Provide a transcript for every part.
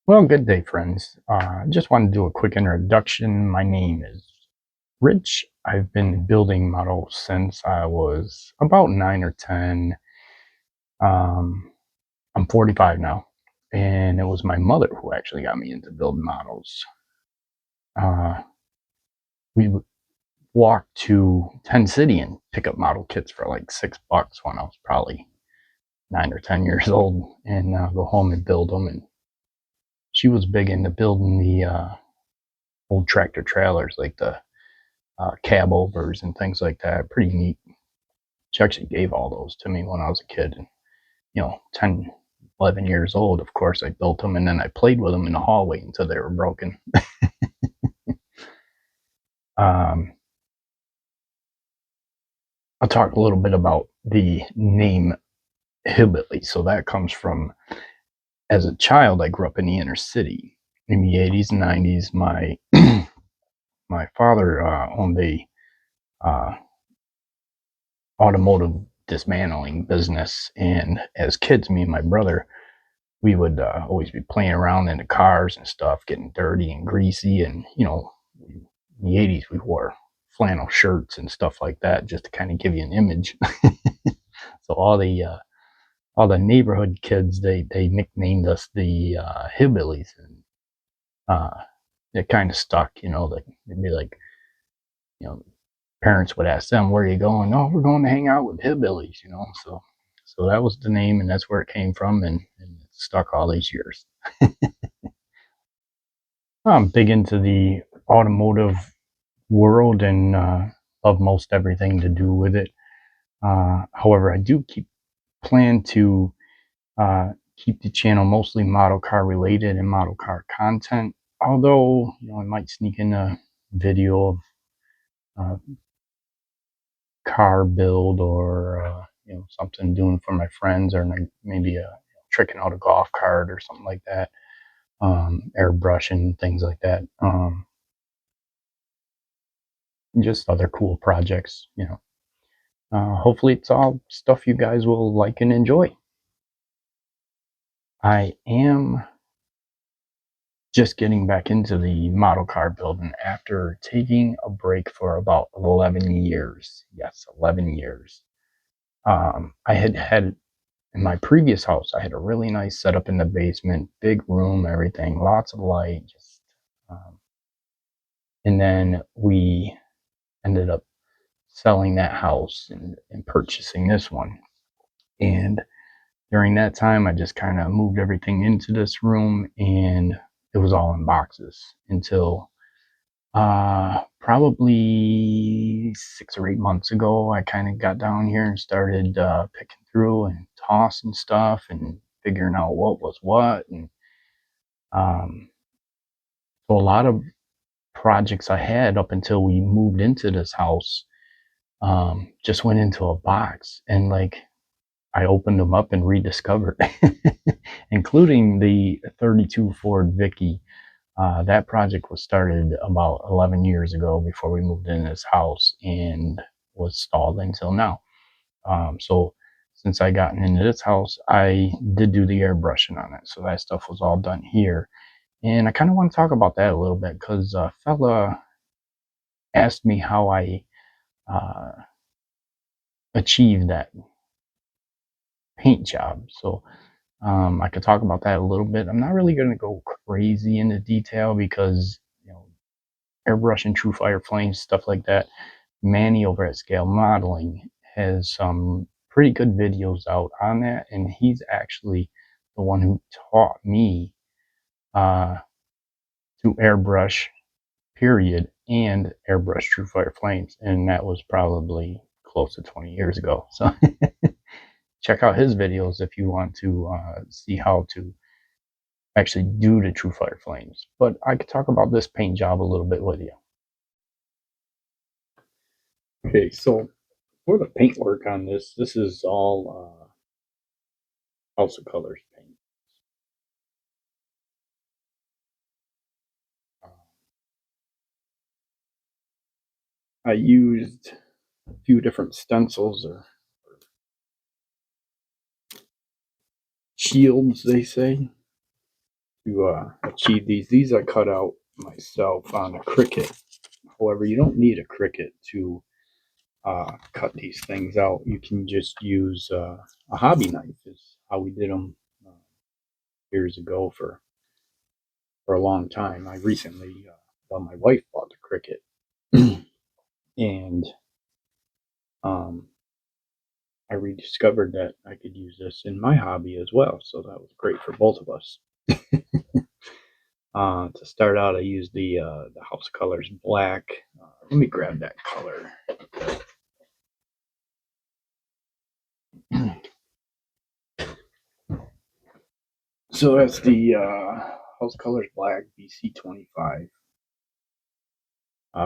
Well, good day, friends. Just wanted to do a quick introduction. My name is Rich. I've been building models since I was about 9 or 10. Um, I'm 45 now, and it was my mother who actually got me into building models. Uh, we would walk to Tent City and pick up model kits for like $6 when I was probably 9 or 10 years old, and go home and build them. And she was big into building the old tractor trailers, like the cab overs and things like that. Pretty neat. She actually gave all those to me when I was a kid. And, 10, 11 years old, of course, I built them and then I played with them in the hallway until they were broken. um, I'll talk a little bit about the name Hillbilly. So that comes from, as a child, I grew up in the inner city. In the 80s and 90s, my father owned a uh, automotive dismantling business, and as kids, me and my brother, we would always be playing around in the cars and stuff, getting dirty and greasy. And, in the 80s, we wore flannel shirts and stuff like that just to kind of give you an image. So all the neighborhood kids, they nicknamed us the hillbillies. And it kind of stuck. They'd be like, you know, parents would ask them, where are you going? Oh, we're going to hang out with hillbillies. So that was the name, and that's where it came from, and it stuck all these years. I'm big into the automotive world and love most everything to do with it. However, I do plan to keep the channel mostly model car related and model car content. Although, I might sneak in a video of uh, car build, or something doing for my friends, or maybe tricking out a golf cart or something like that. Airbrushing, things like that. Just other cool projects. Hopefully, it's all stuff you guys will like and enjoy. I am just getting back into the model car building after taking a break for about 11 years. Yes, 11 years. I had in my previous house, I had a really nice setup in the basement, big room, everything, lots of light. Um, and then we ended up selling that house and purchasing this one. And during that time, I just kind of moved everything into this room, and it was all in boxes until probably 6 or 8 months ago. I kind of got down here and started picking through and tossing stuff and figuring out what was what. And um, so a lot of projects I had up until we moved into this house just went into a box. And like, I opened them up and rediscovered, including the 32 Ford Vicky. That project was started about 11 years ago before we moved into this house, and was stalled until now. So since I gotten into this house, I did do the airbrushing on it. So that stuff was all done here. And I kind of want to talk about that a little bit because a fella asked me how I uh, achieved that paint job. So I could talk about that a little bit. I'm not really going to go crazy into detail because, airbrushing True Fire Flames, stuff like that. Manny over at Scale Modeling has some pretty good videos out on that, and he's actually the one who taught me uh, to airbrush, period, and airbrush True Fire Flames, and that was probably close to 20 years ago. So check out his videos if you want to see how to actually do the True Fire Flames. But I could talk about this paint job a little bit with you. Okay, so for the paint work on this is all House of Colors paint. I used a few different stencils, or shields, they say, to achieve these. These I cut out myself on a Cricut. However, you don't need a Cricut to cut these things out. You can just use a hobby knife. Is how we did them years ago for a long time. I recently, well, my wife bought the Cricut, and um, I rediscovered that I could use this in my hobby as well. So that was great for both of us. To start out, I used the house colors black. Let me grab that color. So that's the house colors black BC25.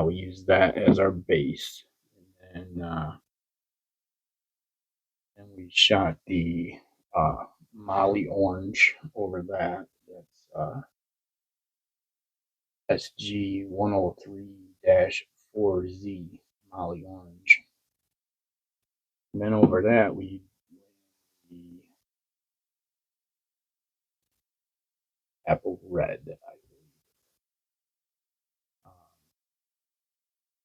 We use that as our base, and then we shot the Molly orange over that. That's SG 103-4Z Molly orange. And then over that we the apple red, I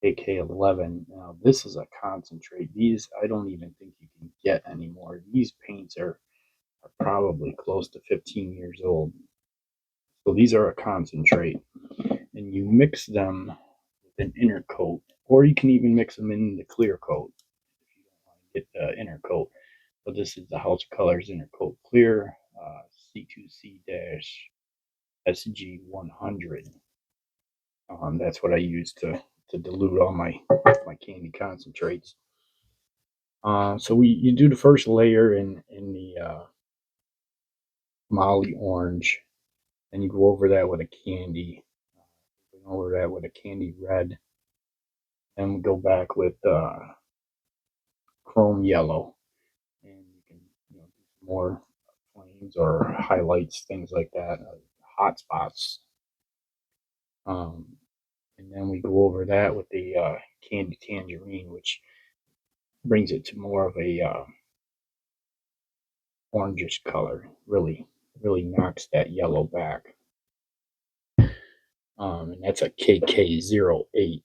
believe. AK11. Now this is a concentrate. These I don't even think you can get anymore. These paints are probably close to 15 years old. So these are a concentrate, and you mix them with an inner coat, or you can even mix them in the clear coat if you don't want to get the inner coat. But this is the House Colors Inner Coat Clear C2C-SG100. That's what I use to dilute all my candy concentrates. So you do the first layer in the Molly orange, and you go over that with a candy, over that with a candy red, and we go back with chrome yellow, and you can do some more flames or highlights, things like that, hot spots. And then we go over that with the candy tangerine, which brings it to more of a orangish color. Really knocks that yellow back. And that's a KK08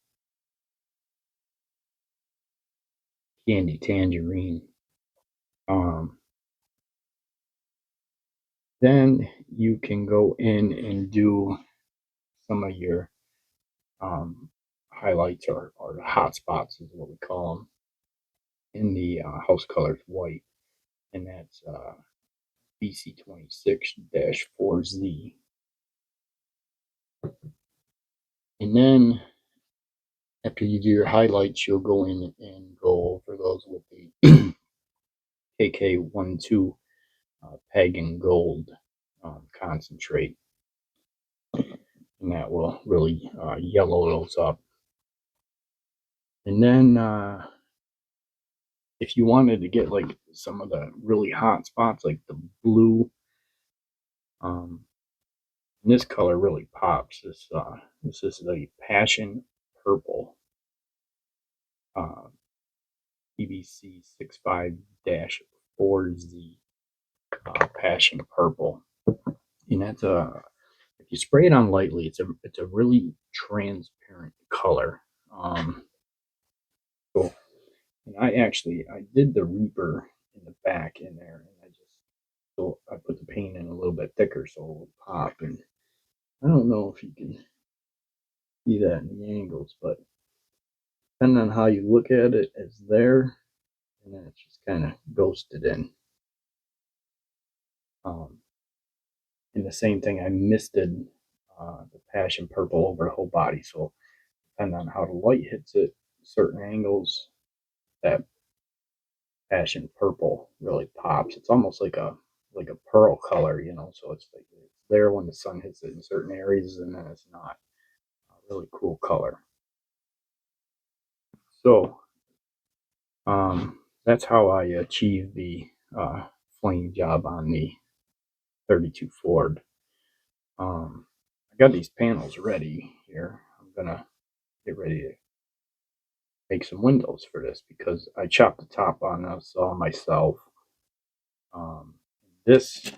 candy tangerine. Then you can go in and do some of your highlights or hot spots, is what we call them, in the house colors white, and that's BC26-4Z. And then after you do your highlights, you'll go in and go over those with the KK12 Pagan Gold concentrate, and that will really yellow those up. And then if you wanted to get like some of the really hot spots, like the blue, this color really pops. This is the Passion Purple PBC 65-4Z Passion Purple, and that's if you spray it on lightly, it's a really transparent color. So, and I did the Reaper in the back in there, and so I put the paint in a little bit thicker so it will pop. And I don't know if you can see that in the angles, but depending on how you look at it, it's there, and then it's just kind of ghosted in. And the same thing, I misted the Passion Purple over the whole body. So depending on how the light hits it, certain angles, that Passion Purple really pops. It's almost like a pearl color, So it's like it's there when the sun hits it in certain areas, and then it's not. A really cool color. So that's how I achieved the flame job on the 32 Ford. I got these panels ready here. I'm gonna get ready to make some windows for this because I chopped the top on this all myself. This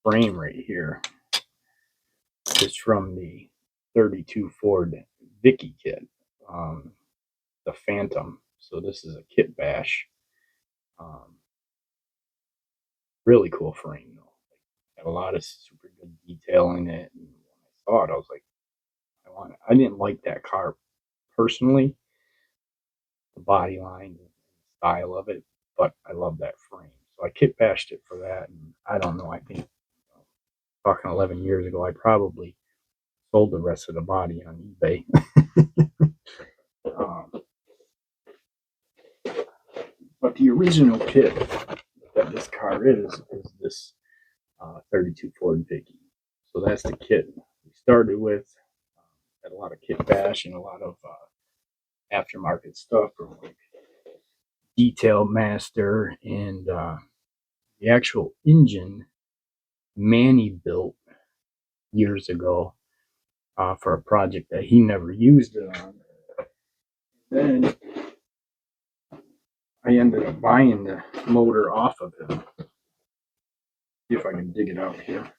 frame right here this is from the 32 Ford Vicky kit, the Phantom. So this is a kit bash. Um, really cool frame though. Got a lot of super good detail in it. And when I saw it, I was like, I want it. I didn't like that car personally, the body line and the style of it, but I love that frame. So I kit bashed it for that. And I don't know, I think talking 11 years ago, I probably sold the rest of the body on eBay. um, but the original kit that this car is this 32 Ford Vicky. So that's the kit we started with. Had a lot of kit bash and a lot of aftermarket stuff from like Detail Master and the actual engine Manny built years ago for a project that he never used it on. Then I ended up buying the motor off of him. See if I can dig it out here.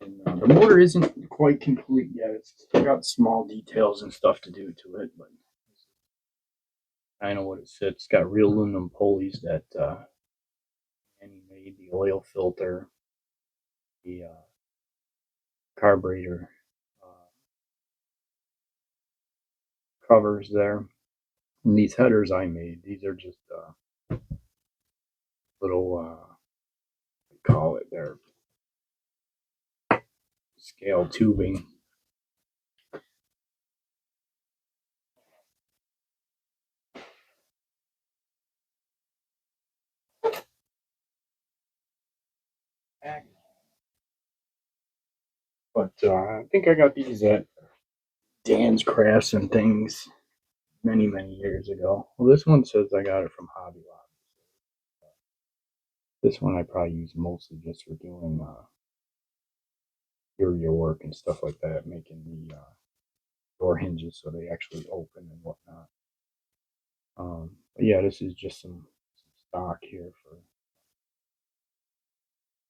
And, the motor isn't quite complete yet. It's still got small details and stuff to do to it, but I know what it said. It's got real aluminum pulleys that and he made the oil filter, the carburetor covers there. And these headers I made, these are just little, call it their scale tubing. But I think I got these at Dan's Crafts and Things many, many years ago. Well, this one says I got it from Hobby Lobby. This one I probably use mostly just for doing interior work and stuff like that, making the door hinges so they actually open and whatnot. But yeah, this is just some stock here for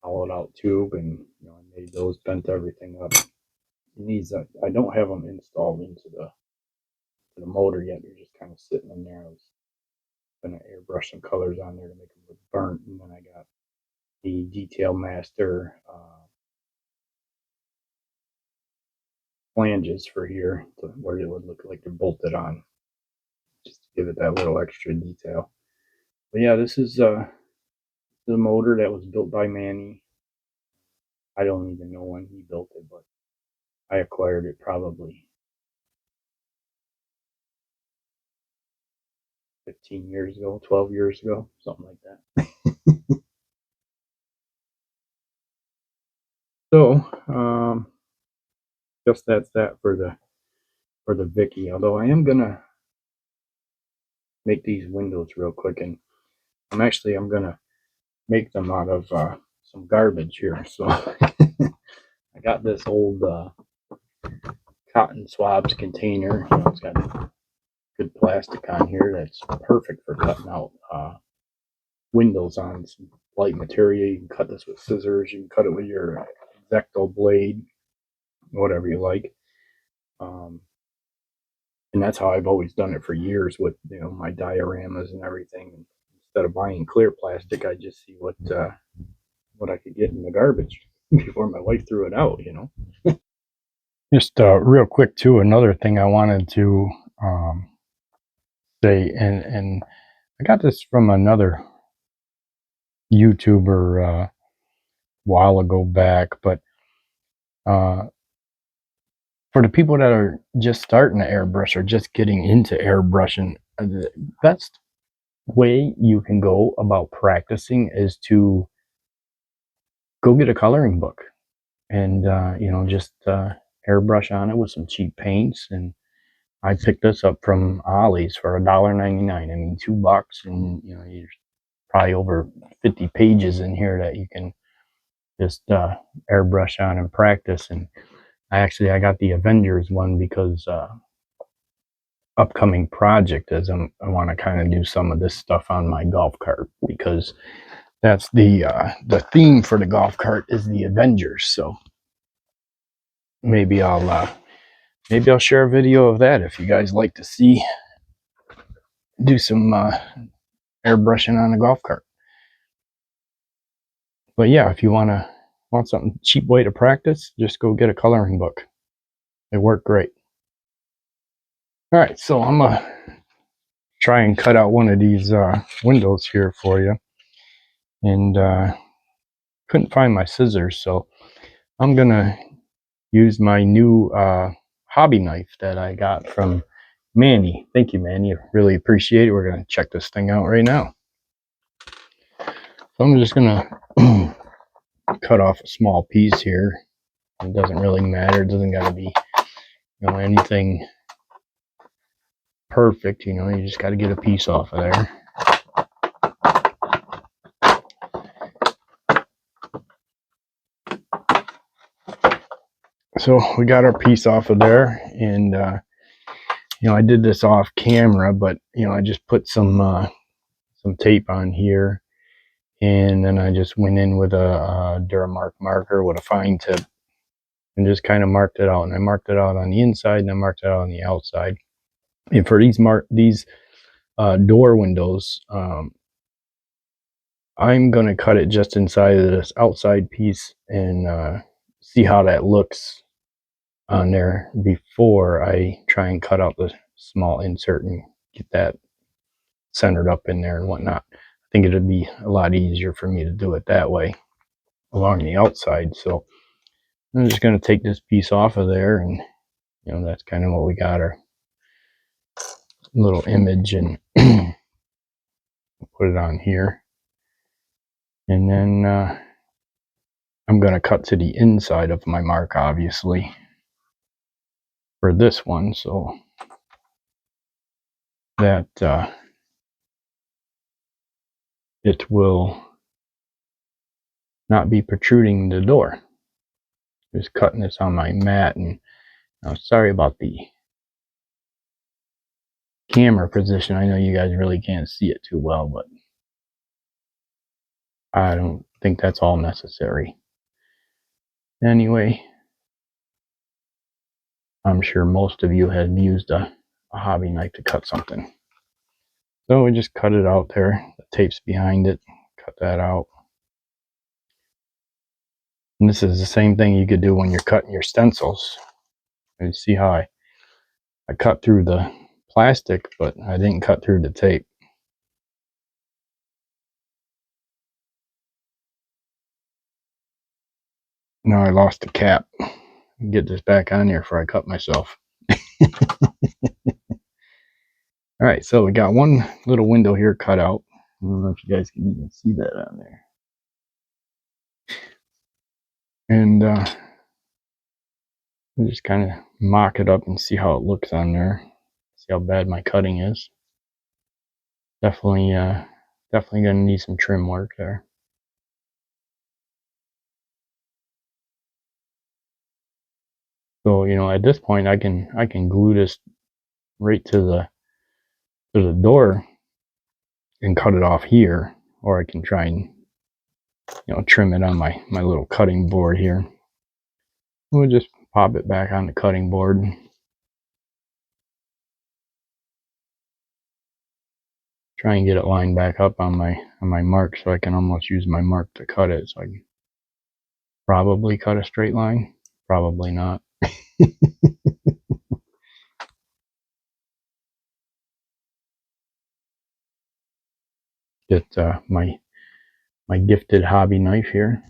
hollowed out tube, and I made those, bent everything up. These I don't have them installed into the motor yet. They're just kind of sitting in there. I was gonna airbrush some colors on there to make them look burnt, and then I got the Detail Master flanges for here to where it would look like they're bolted on, just to give it that little extra detail. But yeah, this is the motor that was built by Manny. I don't even know when he built it, but I acquired it probably 15 years ago, 12 years ago, something like that. So, guess that's that for the Vicky. Although I am gonna make these windows real quick, and I'm gonna make them out of some garbage here. So I got this old cotton swabs container. It's got good plastic on here that's perfect for cutting out windows on some light material. You can cut this with scissors. You can cut it with your X-Acto blade, whatever you like. And that's how I've always done it for years with my dioramas and everything. Instead of buying clear plastic, I just see what I could get in the garbage before my wife threw it out. Just real quick too, another thing I wanted to say, and I got this from another YouTuber a while ago back, but for the people that are just starting to airbrush or just getting into airbrushing, the best way you can go about practicing is to go get a coloring book and just airbrush on it with some cheap paints. And I picked this up from Ollie's for $1.99. I mean, $2, and you're probably over 50 pages in here that you can just airbrush on and practice. And I got the Avengers one because upcoming project is I want to kind of do some of this stuff on my golf cart, because that's the theme for the golf cart is the Avengers. So maybe I'll share a video of that if you guys like to see, do some airbrushing on a golf cart. But yeah, if you want something cheap way to practice, just go get a coloring book. They work great. All right, so I'm gonna try and cut out one of these windows here for you, and couldn't find my scissors, so I'm gonna use my new hobby knife that I got from Manny. Thank you, Manny. I really appreciate it. We're gonna check this thing out right now. So I'm just gonna cut off a small piece here. It doesn't really matter. It doesn't gotta be, anything perfect. You just gotta get a piece off of there. So we got our piece off of there, and I did this off camera, but I just put some tape on here, and then I just went in with a Duramark marker with a fine tip and just kind of marked it out. And I marked it out on the inside, and I marked it out on the outside. And for these door windows, I'm going to cut it just inside of this outside piece and see how that looks on there before I try and cut out the small insert and get that centered up in there and whatnot. I think it'd be a lot easier for me to do it that way along the outside. So I'm just going to take this piece off of there, and that's kind of what we got, our little image, and put it on here. And then I'm going to cut to the inside of my mark, obviously, for this one, so that it will not be protruding the door. Just cutting this on my mat, and sorry about the camera position. I know you guys really can't see it too well, but I don't think that's all necessary. Anyway, I'm sure most of you have used a hobby knife to cut something. So we just cut it out there. The tape's behind it. Cut that out. And this is the same thing you could do when you're cutting your stencils. You see how I cut through the plastic, but I didn't cut through the tape. Now I lost the cap. Get this back on here before I cut myself. All right, so we got one little window here cut out. I don't know if you guys can even see that on there. And I'll just kind of mock it up and see how it looks on there. See how bad my cutting is. Definitely gonna need some trim work there. So at this point I can glue this right to the door and cut it off here, or I can try and trim it on my little cutting board here. We'll just pop it back on the cutting board. Try and get it lined back up on my mark, so I can almost use my mark to cut it. So I can probably cut a straight line, probably not. Get my gifted hobby knife here.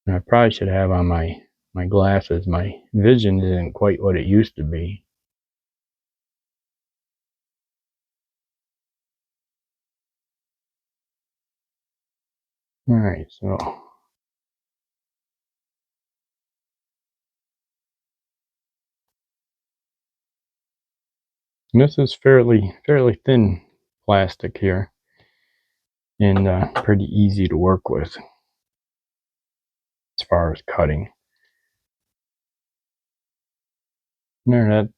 And I probably should have on my glasses. My vision isn't quite what it used to be. All right, so this is fairly thin plastic here, and pretty easy to work with as far as cutting. There,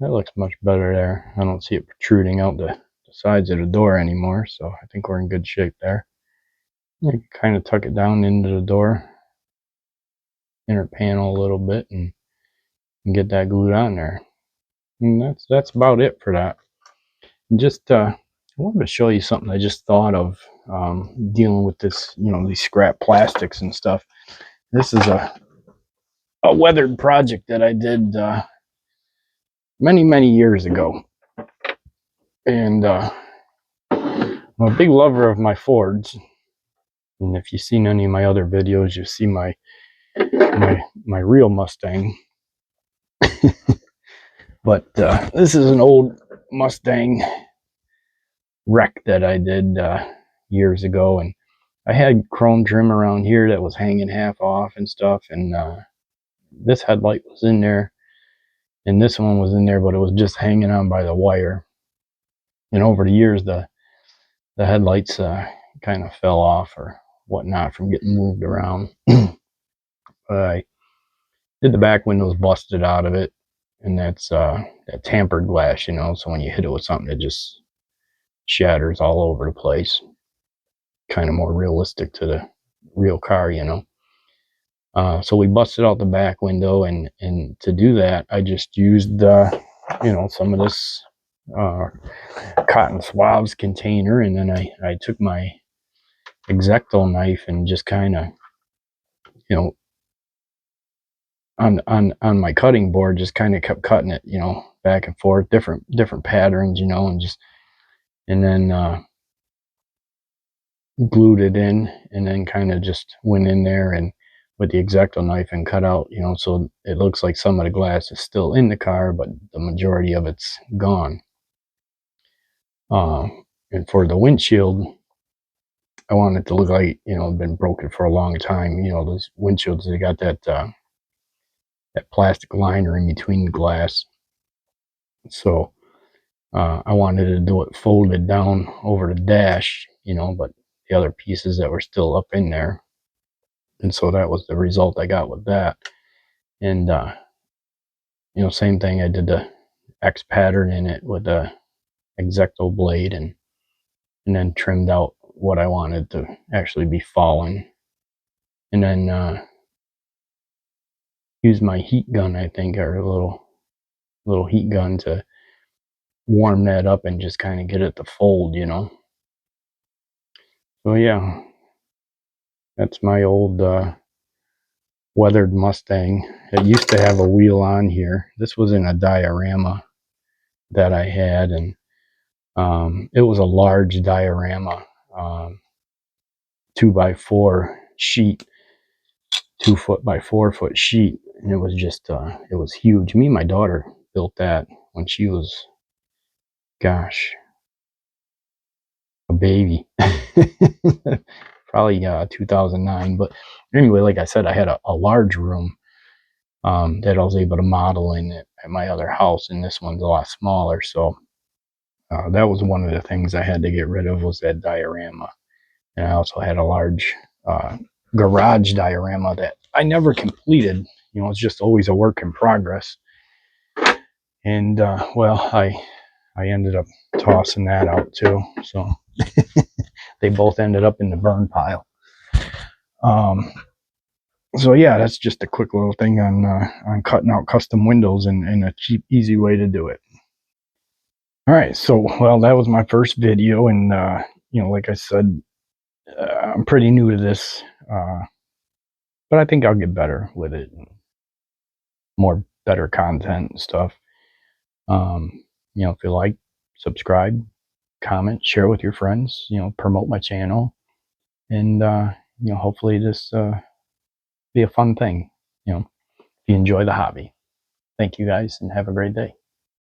That looks much better there. I don't see it protruding out the sides of the door anymore, so I think we're in good shape there. You can kind of tuck it down into the door, inner panel a little bit, and get that glued on there. And that's about it for that. And just I wanted to show you something I just thought of dealing with this, these scrap plastics and stuff. This is a weathered project that I did many years ago, and I'm a big lover of my Fords. And if you've seen any of my other videos, you see my real Mustang. But this is an old Mustang wreck that I did years ago, and I had chrome trim around here that was hanging half off and stuff, and this headlight was in there, and this one was in there, but it was just hanging on by the wire. And over the years, the headlights kind of fell off or whatnot from getting moved around. I did the back windows, busted out of it, and that's that tampered glass, so when you hit it with something, it just shatters all over the place. Kind of more realistic to the real car, so we busted out the back window, and to do that, I just used some of this cotton swabs container, and then I took my X-Acto knife and just kind of, on my cutting board, just kind of kept cutting it, back and forth, different patterns, and then glued it in, and then kind of just went in there and with the X-Acto knife and cut out, so it looks like some of the glass is still in the car, but the majority of it's gone. And for the windshield, I want it to look like, it'd been broken for a long time. Those windshields, they got that plastic liner in between the glass. So I wanted to do it folded down over the dash, but the other pieces that were still up in there. And so that was the result I got with that. And, same thing, I did the X pattern in it with a X-Acto blade, and then trimmed out what I wanted to actually be falling. And then used my heat gun, I think, or a little heat gun to warm that up and just kind of get it to fold, So yeah, that's my old weathered Mustang. It used to have a wheel on here. This was in a diorama that I had, and it was a large diorama, 2x4 sheet, 2-foot by 4-foot sheet, and it was just it was huge. Me and my daughter built that when she was, gosh, a baby. Probably 2009. But anyway, like I said, I had a large room that I was able to model in at my other house, and this one's a lot smaller. So that was one of the things I had to get rid of, was that diorama. And I also had a large garage diorama that I never completed. It's just always a work in progress. And well, I ended up tossing that out too. So they both ended up in the burn pile. So yeah, that's just a quick little thing on cutting out custom windows and a cheap, easy way to do it. All right, so well, that was my first video, and like I said, I'm pretty new to this, but I think I'll get better with it, more better content and stuff. If you like, subscribe, comment, share with your friends. Promote my channel, and hopefully this be a fun thing. If you enjoy the hobby. Thank you guys, and have a great day.